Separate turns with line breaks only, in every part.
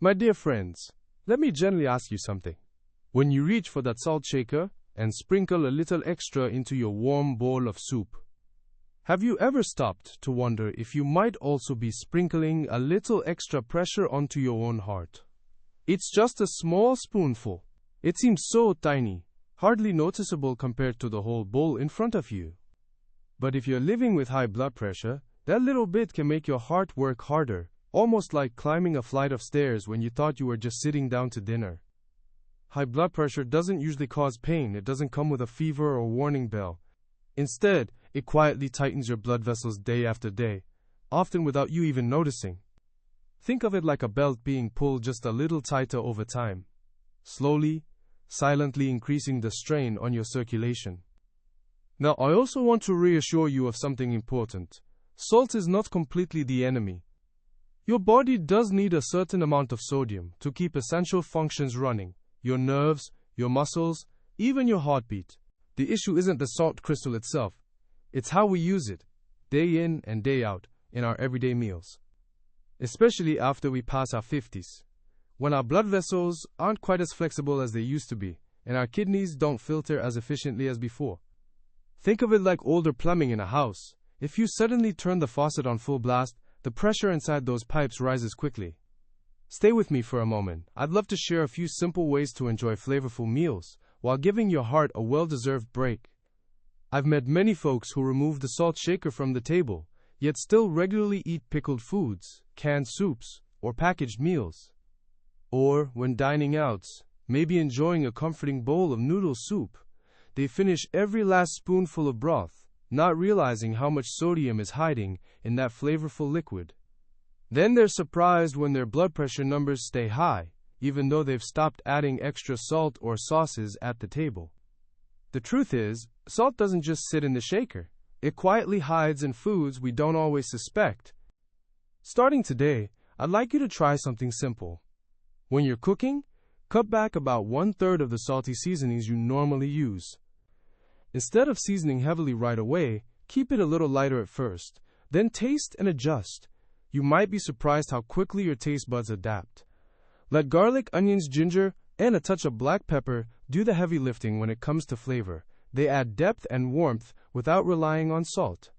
My dear friends, let me gently ask you something. When you reach for that salt shaker and sprinkle a little extra into your warm bowl of soup, have you ever stopped to wonder if you might also be sprinkling a little extra pressure onto your own heart? It's just a small spoonful. It seems so tiny, hardly noticeable compared to the whole bowl in front of you. But if you're living with high blood pressure, that little bit can make your heart work harder, almost like climbing a flight of stairs when you thought you were just sitting down to dinner. High blood pressure doesn't usually cause pain. It doesn't come with a fever or warning bell. Instead, it quietly tightens your blood vessels day after day, often without you even noticing. Think of it like a belt being pulled just a little tighter over time, slowly, silently increasing the strain on your circulation. Now, I also want to reassure you of something important. Salt is not completely the enemy. Your body does need a certain amount of sodium to keep essential functions running: your nerves, your muscles, even your heartbeat. The issue isn't the salt crystal itself. It's how we use it, day in and day out, in our everyday meals. Especially after we pass our 50s, when our blood vessels aren't quite as flexible as they used to be, and our kidneys don't filter as efficiently as before. Think of it like older plumbing in a house. If you suddenly turn the faucet on full blast, the pressure inside those pipes rises quickly. Stay with me for a moment. I'd love to share a few simple ways to enjoy flavorful meals while giving your heart a well-deserved break. I've met many folks who remove the salt shaker from the table, yet still regularly eat pickled foods, canned soups, or packaged meals. Or, when dining out, maybe enjoying a comforting bowl of noodle soup, they finish every last spoonful of broth, not realizing how much sodium is hiding in that flavorful liquid. Then they're surprised when their blood pressure numbers stay high, even though they've stopped adding extra salt or sauces at the table. The truth is, salt doesn't just sit in the shaker. It quietly hides in foods we don't always suspect. Starting today, I'd like you to try something simple. When you're cooking, cut back about 1/3 of the salty seasonings you normally use. Instead of seasoning heavily right away, keep it a little lighter at first, then taste and adjust. You might be surprised how quickly your taste buds adapt. Let garlic, onions, ginger, and a touch of black pepper do the heavy lifting when it comes to flavor. They add depth and warmth without relying on salt.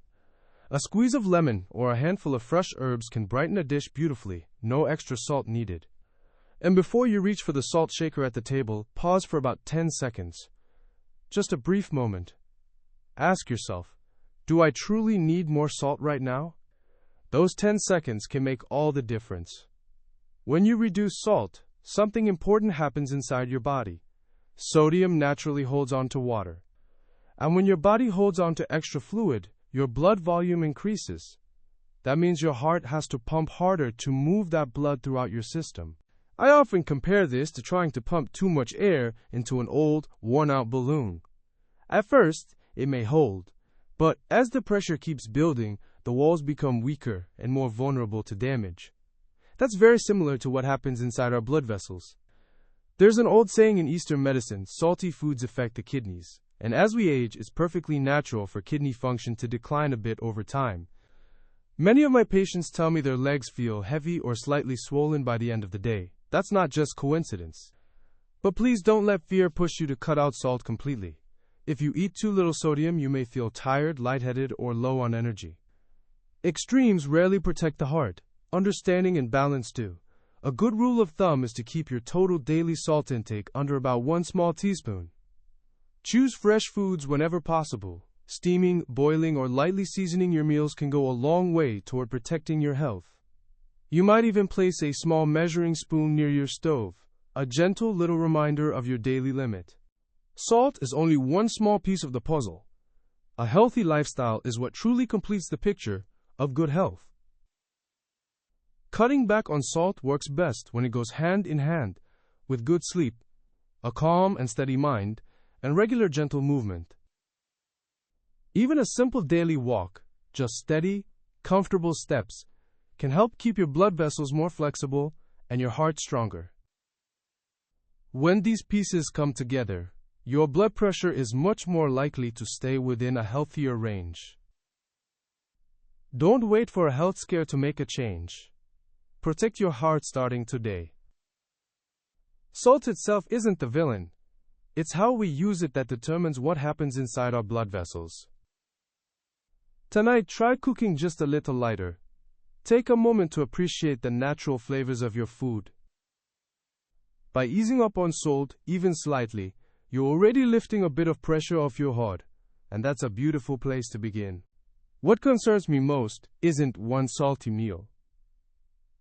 A squeeze of lemon or a handful of fresh herbs can brighten a dish beautifully, no extra salt needed. And before you reach for the salt shaker at the table, pause for about 10 seconds. Just a brief moment. Ask yourself, do I truly need more salt right now? Those 10 seconds can make all the difference. When you reduce salt, something important happens inside your body. Sodium naturally holds on to water. And when your body holds on to extra fluid, your blood volume increases. That means your heart has to pump harder to move that blood throughout your system. I often compare this to trying to pump too much air into an old, worn-out balloon. At first, it may hold, but as the pressure keeps building, the walls become weaker and more vulnerable to damage. That's very similar to what happens inside our blood vessels. There's an old saying in Eastern medicine: salty foods affect the kidneys. And as we age, it's perfectly natural for kidney function to decline a bit over time. Many of my patients tell me their legs feel heavy or slightly swollen by the end of the day. That's not just coincidence. But please don't let fear push you to cut out salt completely. If you eat too little sodium, you may feel tired, lightheaded, or low on energy. Extremes rarely protect the heart. Understanding and balance do. A good rule of thumb is to keep your total daily salt intake under about 1 small teaspoon. Choose fresh foods whenever possible. Steaming, boiling, or lightly seasoning your meals can go a long way toward protecting your health. You might even place a small measuring spoon near your stove, a gentle little reminder of your daily limit. Salt is only one small piece of the puzzle. A healthy lifestyle is what truly completes the picture of good health. Cutting back on salt works best when it goes hand in hand with good sleep, a calm and steady mind, and regular gentle movement. Even a simple daily walk, just steady, comfortable steps, can help keep your blood vessels more flexible and your heart stronger. When these pieces come together, your blood pressure is much more likely to stay within a healthier range. Don't wait for a health scare to make a change. Protect your heart starting today. Salt itself isn't the villain. It's how we use it that determines what happens inside our blood vessels. Tonight, try cooking just a little lighter. Take a moment to appreciate the natural flavors of your food. By easing up on salt, even slightly, you're already lifting a bit of pressure off your heart, and that's a beautiful place to begin. What concerns me most isn't one salty meal.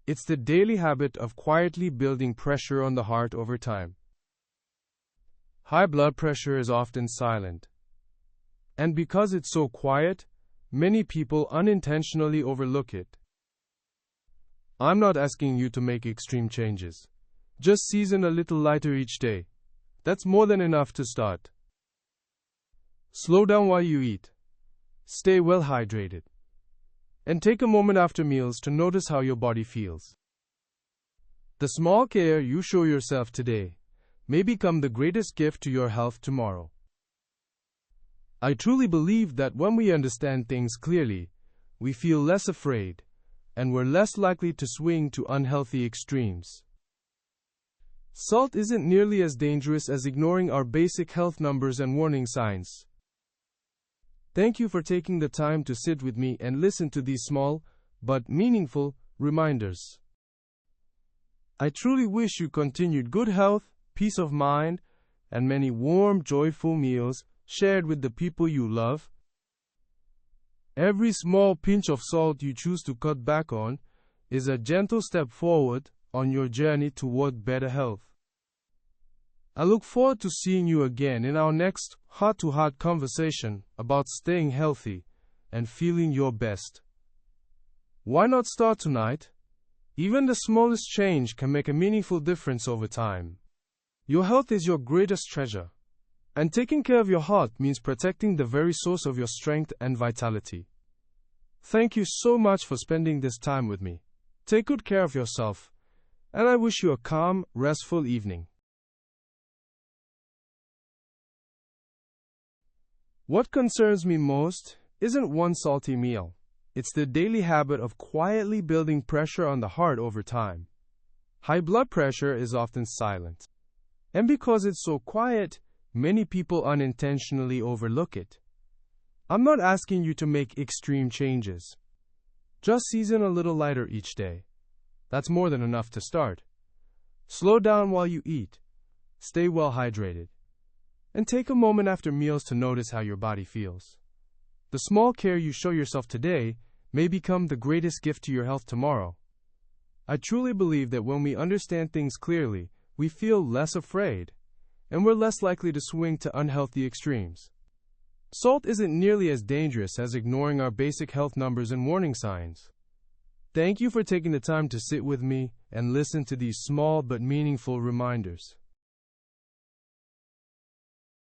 It's the daily habit of quietly building pressure on the heart over time. High blood pressure is often silent. And because it's so quiet, many people unintentionally overlook it. I'm not asking you to make extreme changes. Just season a little lighter each day. That's more than enough to start. Slow down while you eat. Stay well hydrated. And take a moment after meals to notice how your body feels. The small care you show yourself today may become the greatest gift to your health tomorrow. I truly believe that when we understand things clearly, we feel less afraid, and we're less likely to swing to unhealthy extremes. Salt isn't nearly as dangerous as ignoring our basic health numbers and warning signs. Thank you for taking the time to sit with me and listen to these small, but meaningful, reminders. I truly wish you continued good health, peace of mind, and many warm, joyful meals shared with the people you love. Every small pinch of salt you choose to cut back on is a gentle step forward on your journey toward better health. I look forward to seeing you again in our next heart-to-heart conversation about staying healthy and feeling your best. Why not start tonight? Even the smallest change can make a meaningful difference over time. Your health is your greatest treasure, and taking care of your heart means protecting the very source of your strength and vitality. Thank you so much for spending this time with me. Take good care of yourself, and I wish you a calm, restful evening. What concerns me most isn't one salty meal. It's the daily habit of quietly building pressure on the heart over time. High blood pressure is often silent. And because it's so quiet, many people unintentionally overlook it. I'm not asking you to make extreme changes. Just season a little lighter each day. That's more than enough to start. Slow down while you eat. Stay well hydrated. And take a moment after meals to notice how your body feels. The small care you show yourself today may become the greatest gift to your health tomorrow. I truly believe that when we understand things clearly, we feel less afraid, and we're less likely to swing to unhealthy extremes. Salt isn't nearly as dangerous as ignoring our basic health numbers and warning signs. Thank you for taking the time to sit with me and listen to these small but meaningful reminders.